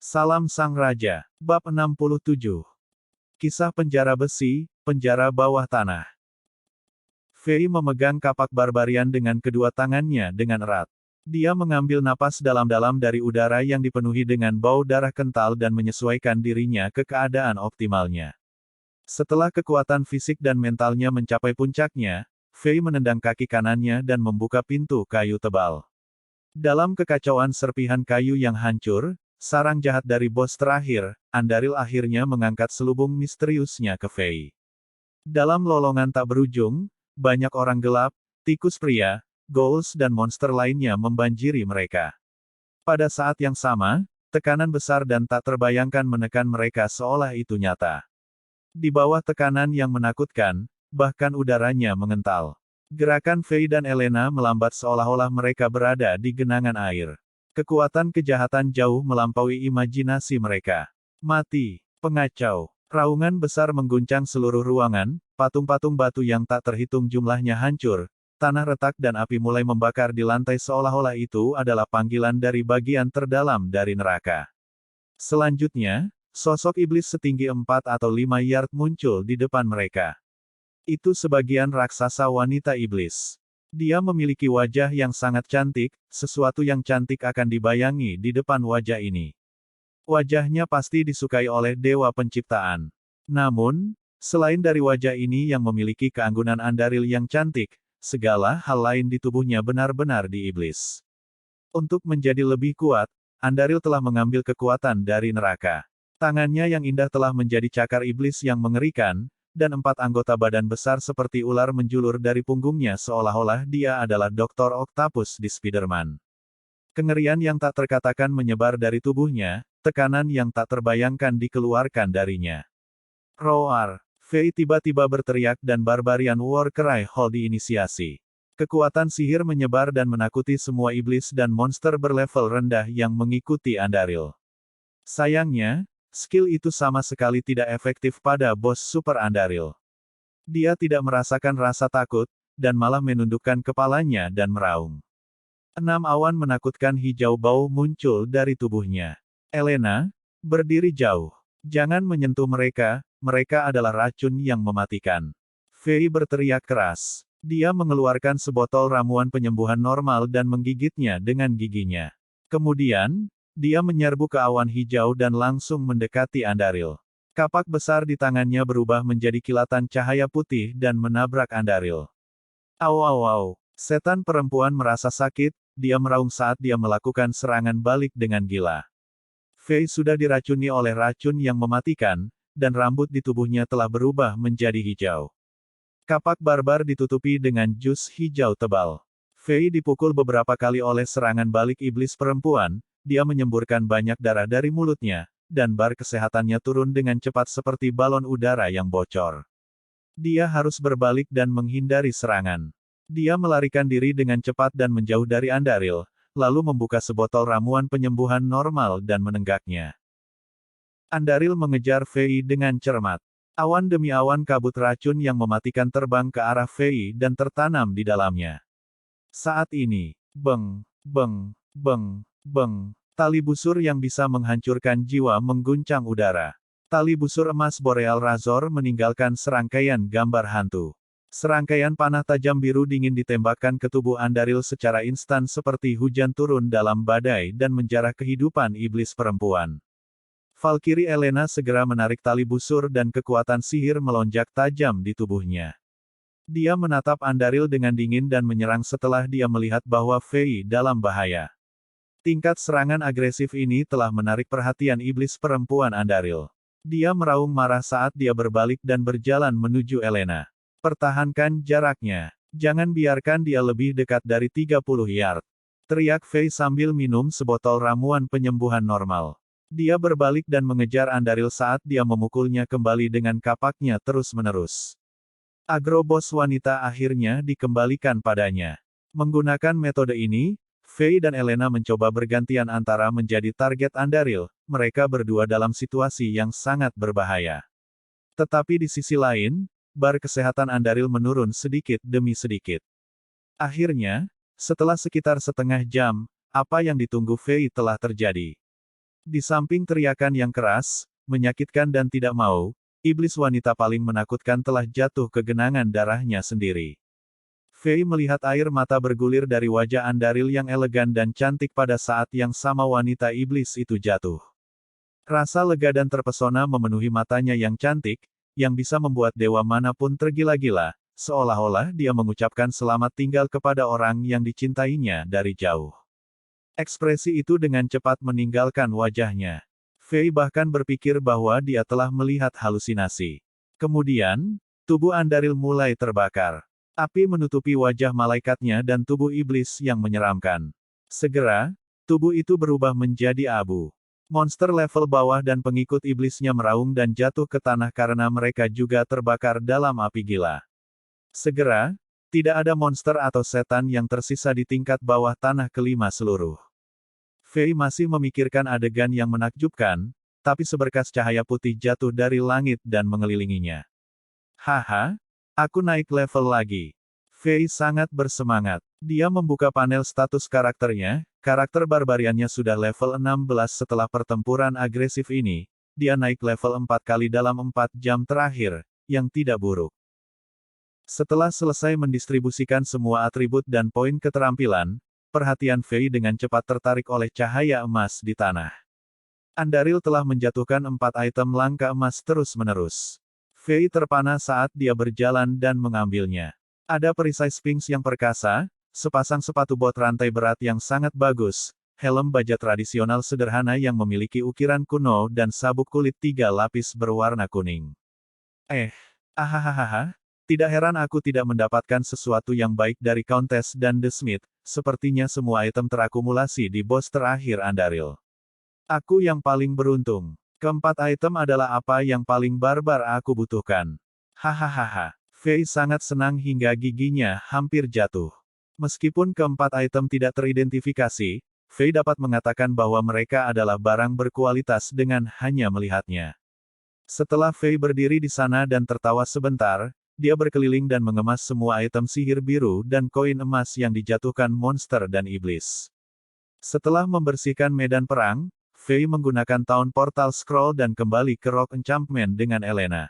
Salam Sang Raja. Bab 67. Kisah penjara besi, penjara bawah tanah. Fei memegang kapak barbarian dengan kedua tangannya dengan erat. Dia mengambil napas dalam-dalam dari udara yang dipenuhi dengan bau darah kental dan menyesuaikan dirinya ke keadaan optimalnya. Setelah kekuatan fisik dan mentalnya mencapai puncaknya, Fei menendang kaki kanannya dan membuka pintu kayu tebal. Dalam kekacauan serpihan kayu yang hancur, sarang jahat dari bos terakhir, Andariel akhirnya mengangkat selubung misteriusnya ke Fei. Dalam lolongan tak berujung, banyak orang gelap, tikus pria, ghouls dan monster lainnya membanjiri mereka. Pada saat yang sama, tekanan besar dan tak terbayangkan menekan mereka seolah itu nyata. Di bawah tekanan yang menakutkan, bahkan udaranya mengental. Gerakan Fei dan Elena melambat seolah-olah mereka berada di genangan air. Kekuatan kejahatan jauh melampaui imajinasi mereka. Mati, pengacau. Raungan besar mengguncang seluruh ruangan, patung-patung batu yang tak terhitung jumlahnya hancur, tanah retak dan api mulai membakar di lantai seolah-olah itu adalah panggilan dari bagian terdalam dari neraka. Selanjutnya, sosok iblis setinggi 4 atau 5 yard muncul di depan mereka. Itu sebagian raksasa wanita iblis. Dia memiliki wajah yang sangat cantik, sesuatu yang cantik akan dibayangi di depan wajah ini. Wajahnya pasti disukai oleh dewa penciptaan. Namun, selain dari wajah ini yang memiliki keanggunan Andariel yang cantik, segala hal lain di tubuhnya benar-benar diiblis. Untuk menjadi lebih kuat, Andariel telah mengambil kekuatan dari neraka. Tangannya yang indah telah menjadi cakar iblis yang mengerikan, dan 4 anggota badan besar seperti ular menjulur dari punggungnya seolah-olah dia adalah Dr. Octopus di Spider-Man. Kengerian yang tak terkatakan menyebar dari tubuhnya, tekanan yang tak terbayangkan dikeluarkan darinya. Roar! Fei tiba-tiba berteriak dan Barbarian War Cry Hall diinisiasi. Kekuatan sihir menyebar dan menakuti semua iblis dan monster berlevel rendah yang mengikuti Andariel. Sayangnya, skill itu sama sekali tidak efektif pada bos Super Andariel. Dia tidak merasakan rasa takut, dan malah menundukkan kepalanya dan meraung. 6 awan menakutkan hijau bau muncul dari tubuhnya. Elena, berdiri jauh. Jangan menyentuh mereka, mereka adalah racun yang mematikan. Fei berteriak keras. Dia mengeluarkan sebotol ramuan penyembuhan normal dan menggigitnya dengan giginya. Kemudian, dia menyerbu ke awan hijau dan langsung mendekati Andariel. Kapak besar di tangannya berubah menjadi kilatan cahaya putih dan menabrak Andariel. Au au au. Setan perempuan merasa sakit, dia meraung saat dia melakukan serangan balik dengan gila. Fei sudah diracuni oleh racun yang mematikan, dan rambut di tubuhnya telah berubah menjadi hijau. Kapak barbar ditutupi dengan jus hijau tebal. Fei dipukul beberapa kali oleh serangan balik iblis perempuan. Dia menyemburkan banyak darah dari mulutnya, dan bar kesehatannya turun dengan cepat seperti balon udara yang bocor. Dia harus berbalik dan menghindari serangan. Dia melarikan diri dengan cepat dan menjauh dari Andariel, lalu membuka sebotol ramuan penyembuhan normal dan menenggaknya. Andariel mengejar Fei dengan cermat. Awan demi awan kabut racun yang mematikan terbang ke arah Fei dan tertanam di dalamnya. Saat ini, beng, beng, beng. Beng, tali busur yang bisa menghancurkan jiwa mengguncang udara. Tali busur emas Boreal Razor meninggalkan serangkaian gambar hantu. Serangkaian panah tajam biru dingin ditembakkan ke tubuh Andariel secara instan seperti hujan turun dalam badai dan menjarah kehidupan iblis perempuan. Valkyrie Elena segera menarik tali busur dan kekuatan sihir melonjak tajam di tubuhnya. Dia menatap Andariel dengan dingin dan menyerang setelah dia melihat bahwa Fei dalam bahaya. Tingkat serangan agresif ini telah menarik perhatian iblis perempuan Andariel. Dia meraung marah saat dia berbalik dan berjalan menuju Elena. Pertahankan jaraknya. Jangan biarkan dia lebih dekat dari 30 yard. Teriak Fei sambil minum sebotol ramuan penyembuhan normal. Dia berbalik dan mengejar Andariel saat dia memukulnya kembali dengan kapaknya terus-menerus. Agrobos wanita akhirnya dikembalikan padanya. Menggunakan metode ini, Fei dan Elena mencoba bergantian antara menjadi target Andariel, mereka berdua dalam situasi yang sangat berbahaya. Tetapi di sisi lain, bar kesehatan Andariel menurun sedikit demi sedikit. Akhirnya, setelah sekitar setengah jam, apa yang ditunggu Fei telah terjadi. Di samping teriakan yang keras, menyakitkan dan tidak mau, iblis wanita paling menakutkan telah jatuh ke genangan darahnya sendiri. Fei melihat air mata bergulir dari wajah Andaril yang elegan dan cantik pada saat yang sama wanita iblis itu jatuh. Rasa lega dan terpesona memenuhi matanya yang cantik, yang bisa membuat dewa manapun tergila-gila, seolah-olah dia mengucapkan selamat tinggal kepada orang yang dicintainya dari jauh. Ekspresi itu dengan cepat meninggalkan wajahnya. Fei bahkan berpikir bahwa dia telah melihat halusinasi. Kemudian, tubuh Andaril mulai terbakar. Api menutupi wajah malaikatnya dan tubuh iblis yang menyeramkan. Segera, tubuh itu berubah menjadi abu. Monster level bawah dan pengikut iblisnya meraung dan jatuh ke tanah karena mereka juga terbakar dalam api gila. Segera, tidak ada monster atau setan yang tersisa di tingkat bawah tanah kelima seluruh. Fei masih memikirkan adegan yang menakjubkan, tapi seberkas cahaya putih jatuh dari langit dan mengelilinginya. Haha, aku naik level lagi. Fei sangat bersemangat. Dia membuka panel status karakternya, karakter barbariannya sudah level 16 setelah pertempuran agresif ini, dia naik level 4 kali dalam 4 jam terakhir, yang tidak buruk. Setelah selesai mendistribusikan semua atribut dan poin keterampilan, perhatian Fei dengan cepat tertarik oleh cahaya emas di tanah. Andaril telah menjatuhkan 4 item langka emas terus-menerus. Fei terpana saat dia berjalan dan mengambilnya. Ada perisai Sphinx yang perkasa, sepasang sepatu bot rantai berat yang sangat bagus, helm baja tradisional sederhana yang memiliki ukiran kuno dan sabuk kulit 3 lapis berwarna kuning. Ahahaha, tidak heran aku tidak mendapatkan sesuatu yang baik dari Countess dan The Smith, sepertinya semua item terakumulasi di bos terakhir Andaril. Aku yang paling beruntung. Keempat item adalah apa yang paling barbar aku butuhkan. Hahaha. Fei sangat senang hingga giginya hampir jatuh. Meskipun keempat item tidak teridentifikasi, Fei dapat mengatakan bahwa mereka adalah barang berkualitas dengan hanya melihatnya. Setelah Fei berdiri di sana dan tertawa sebentar, dia berkeliling dan mengemas semua item sihir biru dan koin emas yang dijatuhkan monster dan iblis. Setelah membersihkan medan perang, Fei menggunakan Town Portal Scroll dan kembali ke Rock Enchantment dengan Elena.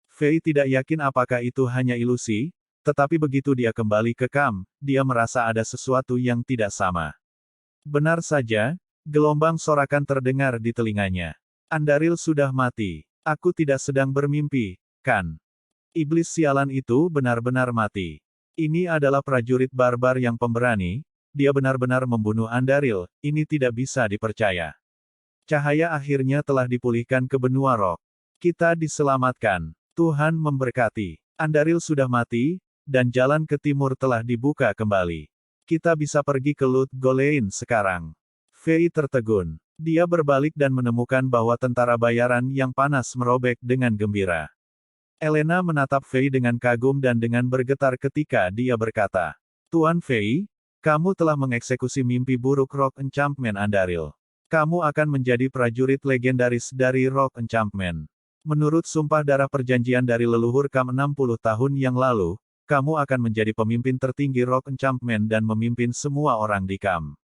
Fei tidak yakin apakah itu hanya ilusi, tetapi begitu dia kembali ke kamp, dia merasa ada sesuatu yang tidak sama. Benar saja, gelombang sorakan terdengar di telinganya. Andaril sudah mati. Aku tidak sedang bermimpi, kan? Iblis sialan itu benar-benar mati. Ini adalah prajurit barbar yang pemberani, dia benar-benar membunuh Andaril, ini tidak bisa dipercaya. Cahaya akhirnya telah dipulihkan ke benua rock. Kita diselamatkan. Tuhan memberkati. Andaril sudah mati, dan jalan ke timur telah dibuka kembali. Kita bisa pergi ke Lut Gholein sekarang. Fei tertegun. Dia berbalik dan menemukan bahwa tentara bayaran yang panas merobek dengan gembira. Elena menatap Fei dengan kagum dan dengan bergetar ketika dia berkata, Tuan Fei, kamu telah mengeksekusi mimpi buruk Rock Enchantment Andaril. Kamu akan menjadi prajurit legendaris dari Rock Enchantment. Menurut sumpah darah perjanjian dari leluhur kamu 60 tahun yang lalu, kamu akan menjadi pemimpin tertinggi Rock Enchantment dan memimpin semua orang di kamp.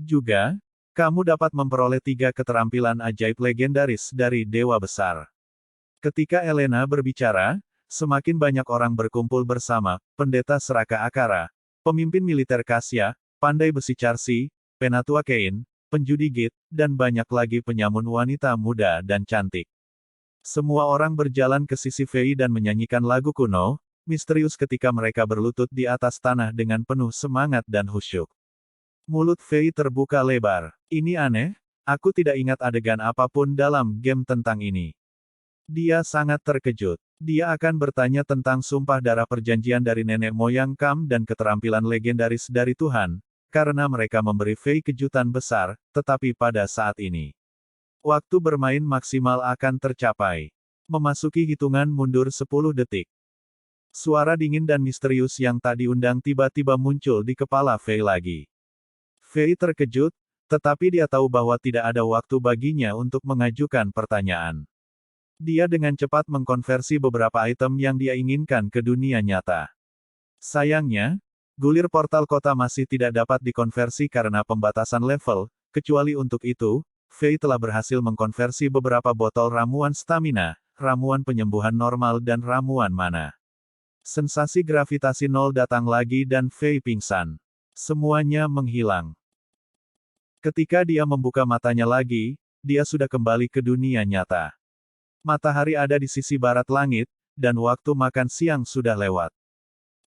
Juga, kamu dapat memperoleh 3 keterampilan ajaib legendaris dari Dewa Besar. Ketika Elena berbicara, semakin banyak orang berkumpul bersama, Pendeta Seraka Akara, pemimpin militer Kasya, pandai besi Charsi, penatua Kain, penjudi Git, dan banyak lagi penyamun wanita muda dan cantik. Semua orang berjalan ke sisi Fei dan menyanyikan lagu kuno, misterius ketika mereka berlutut di atas tanah dengan penuh semangat dan khusyuk. Mulut Fei terbuka lebar. Ini aneh, aku tidak ingat adegan apapun dalam game tentang ini. Dia sangat terkejut. Dia akan bertanya tentang sumpah darah perjanjian dari nenek moyang Kam dan keterampilan legendaris dari Tuhan, karena mereka memberi Fei kejutan besar, tetapi pada saat ini, waktu bermain maksimal akan tercapai. Memasuki hitungan mundur 10 detik. Suara dingin dan misterius yang tak diundang tiba-tiba muncul di kepala Fei lagi. Fei terkejut, tetapi dia tahu bahwa tidak ada waktu baginya untuk mengajukan pertanyaan. Dia dengan cepat mengkonversi beberapa item yang dia inginkan ke dunia nyata. Sayangnya, gulir portal kota masih tidak dapat dikonversi karena pembatasan level, kecuali untuk itu, Fei telah berhasil mengkonversi beberapa botol ramuan stamina, ramuan penyembuhan normal dan ramuan mana. Sensasi gravitasi nol datang lagi dan Fei pingsan. Semuanya menghilang. Ketika dia membuka matanya lagi, dia sudah kembali ke dunia nyata. Matahari ada di sisi barat langit, dan waktu makan siang sudah lewat.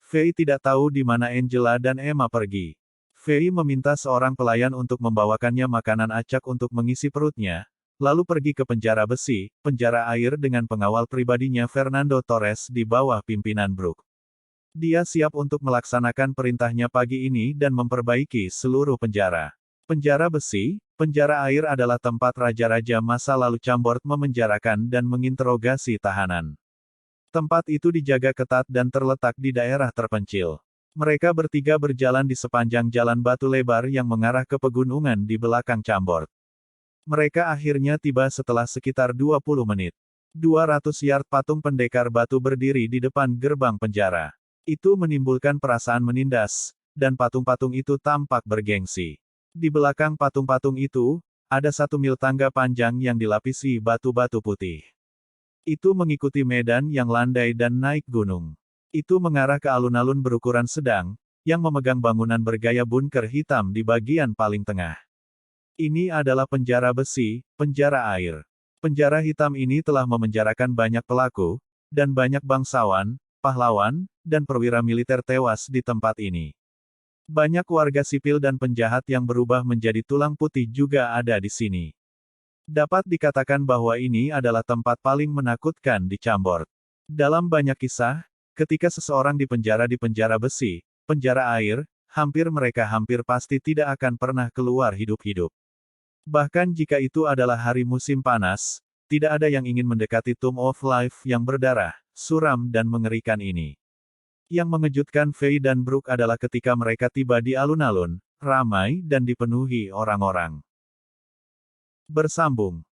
Fei tidak tahu di mana Angela dan Emma pergi. Fei meminta seorang pelayan untuk membawakannya makanan acak untuk mengisi perutnya, lalu pergi ke penjara besi, penjara air dengan pengawal pribadinya Fernando Torres di bawah pimpinan Brook. Dia siap untuk melaksanakan perintahnya pagi ini dan memperbaiki seluruh penjara. Penjara besi, penjara air adalah tempat raja-raja masa lalu Chambord memenjarakan dan menginterogasi tahanan. Tempat itu dijaga ketat dan terletak di daerah terpencil. Mereka bertiga berjalan di sepanjang jalan batu lebar yang mengarah ke pegunungan di belakang Chambord. Mereka akhirnya tiba setelah sekitar 20 menit. 200 yard patung pendekar batu berdiri di depan gerbang penjara. Itu menimbulkan perasaan menindas, dan patung-patung itu tampak bergengsi. Di belakang patung-patung itu, ada 1 mil tangga panjang yang dilapisi batu-batu putih. Itu mengikuti medan yang landai dan naik gunung. Itu mengarah ke alun-alun berukuran sedang, yang memegang bangunan bergaya bunker hitam di bagian paling tengah. Ini adalah penjara besi, penjara air. Penjara hitam ini telah memenjarakan banyak pelaku, dan banyak bangsawan, pahlawan, dan perwira militer tewas di tempat ini. Banyak warga sipil dan penjahat yang berubah menjadi tulang putih juga ada di sini. Dapat dikatakan bahwa ini adalah tempat paling menakutkan di Chambord. Dalam banyak kisah, ketika seseorang di penjara besi, penjara air, mereka hampir pasti tidak akan pernah keluar hidup-hidup. Bahkan jika itu adalah hari musim panas, tidak ada yang ingin mendekati Tomb of Life yang berdarah, suram dan mengerikan ini. Yang mengejutkan Fei dan Brook adalah ketika mereka tiba di alun-alun, ramai dan dipenuhi orang-orang. Bersambung.